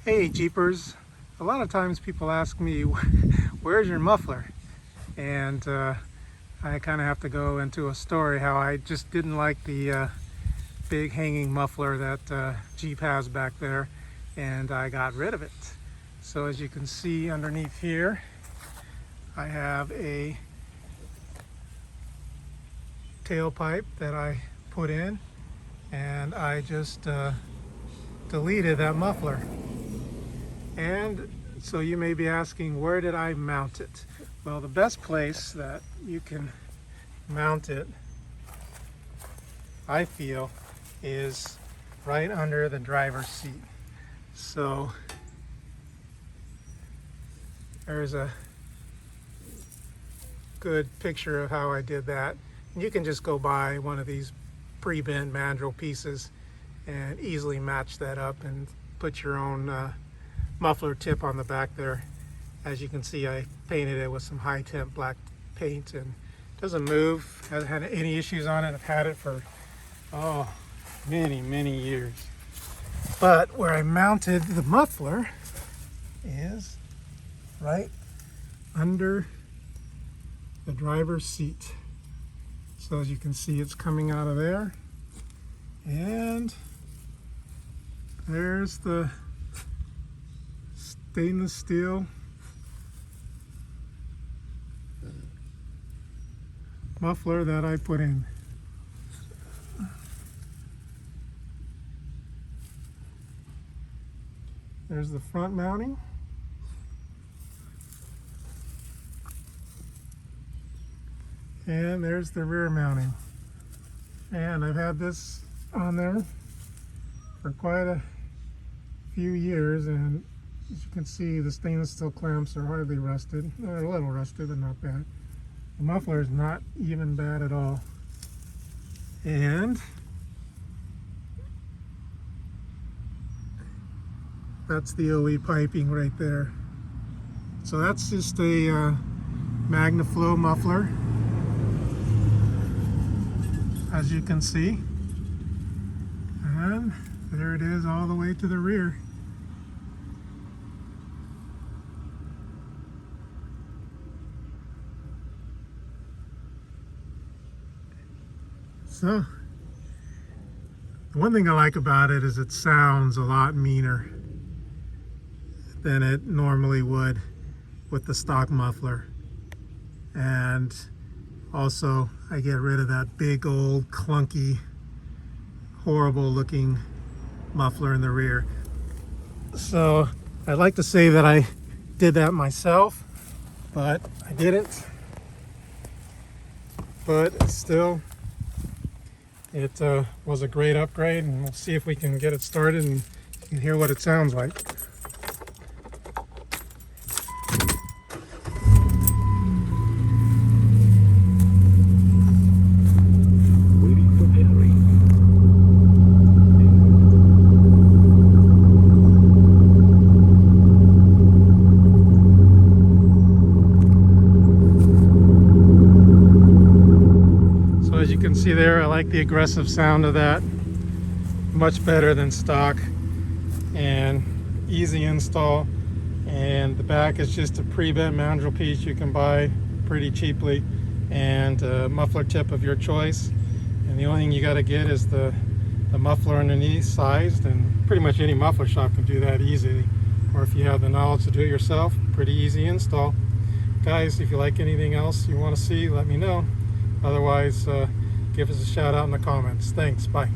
Hey Jeepers, a lot of times people ask me, where's your muffler? And I kind of have to go into a story how I just didn't like the big hanging muffler that Jeep has back there, and I got rid of it. So as you can see underneath here, I have a tailpipe that I put in, and I just deleted that muffler. And so you may be asking, where did I mount it? Well, the best place that you can mount it, I feel, is right under the driver's seat. So there's a good picture of how I did that. You can just go buy one of these pre-bent mandrel pieces and easily match that up and put your own muffler tip on the back there. As you can see, I painted it with some high temp black paint, and it doesn't move. Hasn't had any issues on it. I've had it for many years. But where I mounted the muffler is right under the driver's seat. So as you can see, it's coming out of there, and there's the stainless steel muffler that I put in. There's the front mounting. And there's the rear mounting. And I've had this on there for quite a few years, and as you can see, the stainless steel clamps are hardly rusted. They're a little rusted, but not bad. The muffler is not even bad at all. And that's the OE piping right there. So that's just a MagnaFlow muffler, as you can see. And there it is all the way to the rear. So, the one thing I like about it is it sounds a lot meaner than it normally would with the stock muffler. And also, I get rid of that big old clunky, horrible looking muffler in the rear. So I'd like to say that I did that myself, but I didn't. But still, it was a great upgrade, and we'll see if we can get it started and you can hear what it sounds like. As you can see there, I like the aggressive sound of that. Much better than stock, and easy install. And the back is just a pre-bent mandrel piece you can buy pretty cheaply, and a muffler tip of your choice. And the only thing you got to get is the muffler underneath sized, and pretty much any muffler shop can do that easily. Or if you have the knowledge to do it yourself, pretty easy install. Guys, if you like anything else you want to see, let me know. Otherwise, give us a shout out in the comments. Thanks. Bye.